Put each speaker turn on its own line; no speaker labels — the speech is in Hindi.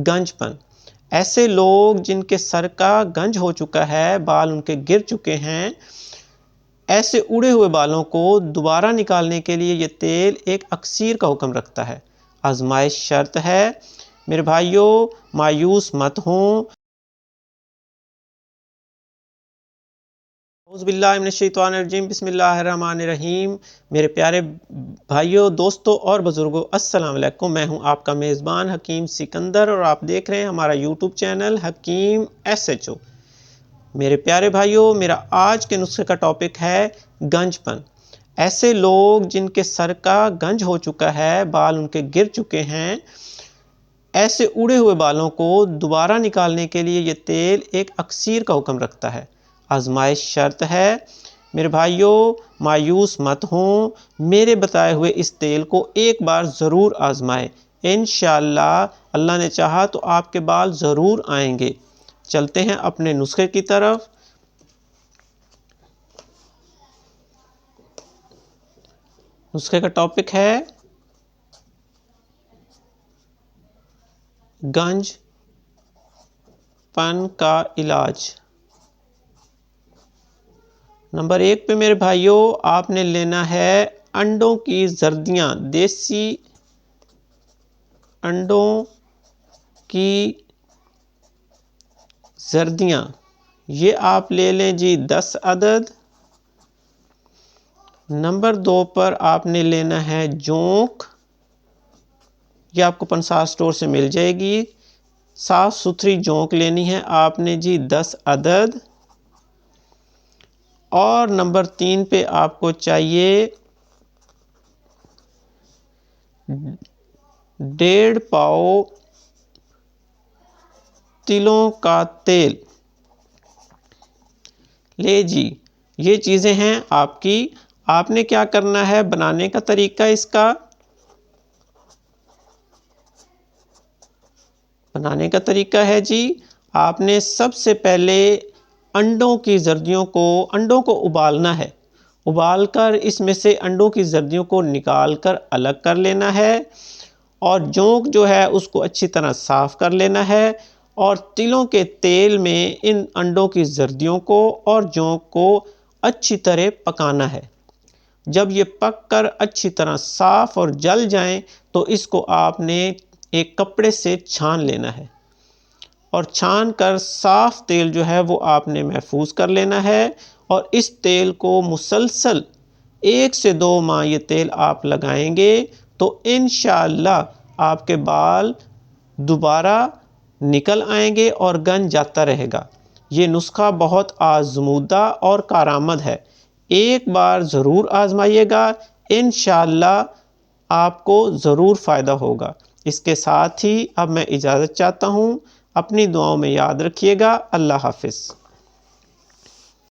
गंजपन, ऐसे लोग जिनके सर का गंज हो चुका है, बाल उनके गिर चुके हैं, ऐसे उड़े हुए बालों को दोबारा निकालने के लिए ये तेल एक अक्सीर का हुक्म रखता है। आजमाइश शर्त है। मेरे भाइयों, मायूस मत हों। औज़ुबिल्लाहिमिनश्शैतानिर्रजीम, बिस्मिल्लाहिर्रहमानिर्रहीम। मेरे प्यारे भाइयों, दोस्तों और बुज़ुर्गों, अस्सलाम वालेकुम। मैं हूं आपका मेज़बान हकीम सिकंदर और आप देख रहे हैं हमारा यूट्यूब चैनल हकीम SHO। मेरे प्यारे भाइयों, मेरा आज के नुस्खे का टॉपिक है गंजपन, ऐसे लोग जिनके सर का गंज हो चुका है, बाल उनके गिर चुके हैं, ऐसे उड़े हुए बालों को दोबारा निकालने के लिए ये तेल एक अक्सीर का हुक्म रखता है। आजमाइश शर्त है। मेरे भाइयों, मायूस मत हों। मेरे बताए हुए इस तेल को एक बार ज़रूर आजमाएं। इंशाअल्लाह अल्लाह ने चाहा तो आपके बाल ज़रूर आएंगे। चलते हैं अपने नुस्खे की तरफ। नुस्खे का टॉपिक है गंजपन का इलाज। नंबर 1 पे मेरे भाइयों आपने लेना है अंडों की जर्दियाँ, देसी अंडों की जर्दियाँ। ये आप ले लें जी 10 अदद। नंबर 2 पर आपने लेना है जोंक। ये आपको पंसार स्टोर से मिल जाएगी। साफ़ सुथरी जोंक लेनी है आपने जी 10 अदद। और नंबर 3 पे आपको चाहिए 1.5 पाव तिलों का तेल। ले जी, ये चीज़ें हैं आपकी। आपने क्या करना है, बनाने का तरीका इसका, बनाने का तरीका है जी, आपने सबसे पहले अंडों की जर्दियों को, अंडों को उबालना है। उबालकर इसमें से अंडों की जर्दियों को निकाल कर अलग कर लेना है। और जोंक जो है उसको अच्छी तरह साफ़ कर लेना है। और तिलों के तेल में इन अंडों की जर्दियों को और जोंक को अच्छी तरह पकाना है। जब ये पककर अच्छी तरह साफ़ और जल जाएं तो इसको आपने एक कपड़े से छान लेना है। और छान कर साफ़ तेल जो है वो आपने महफूज कर लेना है। और इस तेल को मुसलसल 1 से 2 माह ये तेल आप लगाएंगे तो इंशाअल्लाह आपके बाल दोबारा निकल आएंगे और गंज जाता रहेगा। ये नुस्खा बहुत आज़मूदा और कारआमद है। एक बार ज़रूर आज़माइएगा, इंशाअल्लाह आपको ज़रूर फ़ायदा होगा। इसके साथ ही अब मैं इजाज़त चाहता हूँ। अपनी दुआओं में याद रखिएगा। अल्लाह हाफ़िज़।